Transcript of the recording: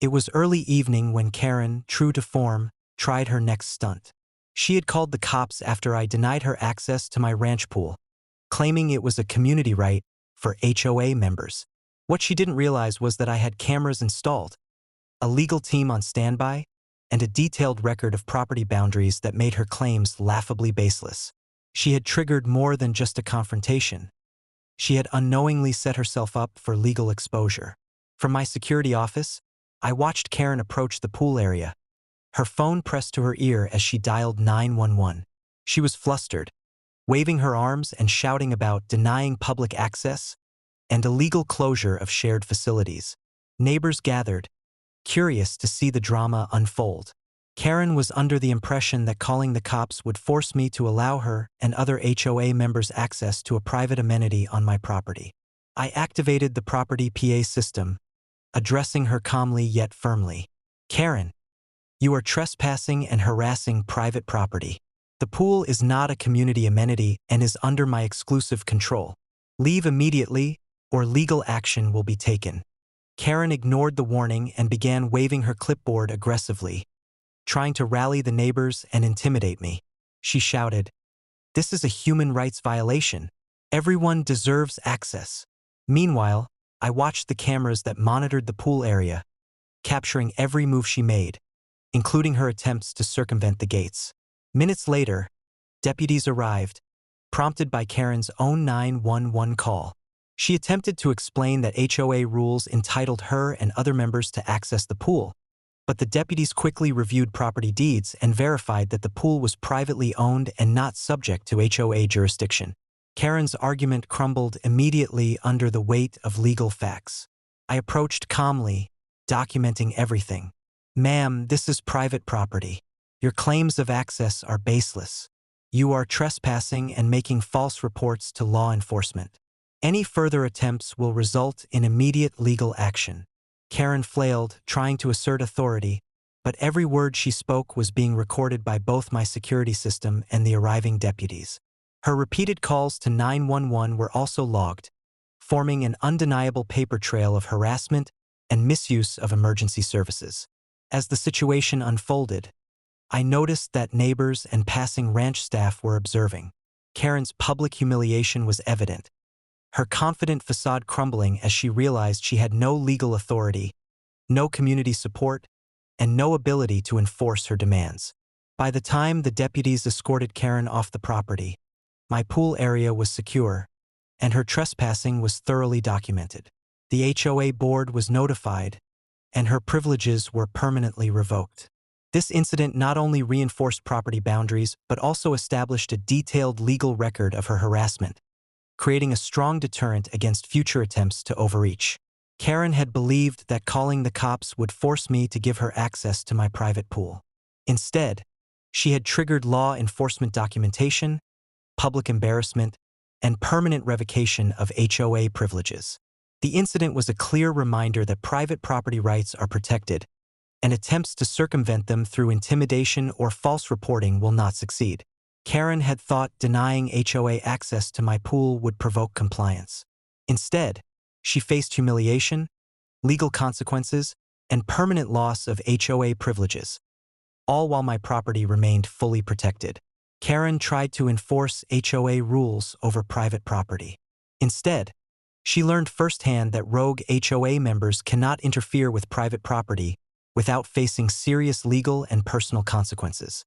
It was early evening when Karen, true to form, tried her next stunt. She had called the cops after I denied her access to my ranch pool, claiming it was a community right for HOA members. What she didn't realize was that I had cameras installed, a legal team on standby, and a detailed record of property boundaries that made her claims laughably baseless. She had triggered more than just a confrontation. She had unknowingly set herself up for legal exposure. From my security office, I watched Karen approach the pool area, her phone pressed to her ear as she dialed 911. She was flustered, waving her arms and shouting about denying public access and illegal closure of shared facilities. Neighbors gathered, curious to see the drama unfold. Karen was under the impression that calling the cops would force me to allow her and other HOA members access to a private amenity on my property. I activated the property PA system, addressing her calmly yet firmly. "Karen, you are trespassing and harassing private property. The pool is not a community amenity and is under my exclusive control. Leave immediately or legal action will be taken." Karen ignored the warning and began waving her clipboard aggressively, trying to rally the neighbors and intimidate me. She shouted, "This is a human rights violation. Everyone deserves access." Meanwhile, I watched the cameras that monitored the pool area, capturing every move she made, including her attempts to circumvent the gates. Minutes later, deputies arrived, prompted by Karen's own 911 call. She attempted to explain that HOA rules entitled her and other members to access the pool, but the deputies quickly reviewed property deeds and verified that the pool was privately owned and not subject to HOA jurisdiction. Karen's argument crumbled immediately under the weight of legal facts. I approached calmly, documenting everything. "Ma'am, this is private property. Your claims of access are baseless. You are trespassing and making false reports to law enforcement. Any further attempts will result in immediate legal action." Karen flailed, trying to assert authority, but every word she spoke was being recorded by both my security system and the arriving deputies. Her repeated calls to 911 were also logged, forming an undeniable paper trail of harassment and misuse of emergency services. As the situation unfolded, I noticed that neighbors and passing ranch staff were observing. Karen's public humiliation was evident, her confident facade crumbling as she realized she had no legal authority, no community support, and no ability to enforce her demands. By the time the deputies escorted Karen off the property, my pool area was secure, and her trespassing was thoroughly documented. The HOA board was notified, and her privileges were permanently revoked. This incident not only reinforced property boundaries but also established a detailed legal record of her harassment, creating a strong deterrent against future attempts to overreach. Karen had believed that calling the cops would force me to give her access to my private pool. Instead, she had triggered law enforcement documentation, public embarrassment, and permanent revocation of HOA privileges. The incident was a clear reminder that private property rights are protected, and attempts to circumvent them through intimidation or false reporting will not succeed. Karen had thought denying HOA access to my pool would provoke compliance. Instead, she faced humiliation, legal consequences, and permanent loss of HOA privileges, all while my property remained fully protected. Karen tried to enforce HOA rules over private property. Instead, she learned firsthand that rogue HOA members cannot interfere with private property without facing serious legal and personal consequences.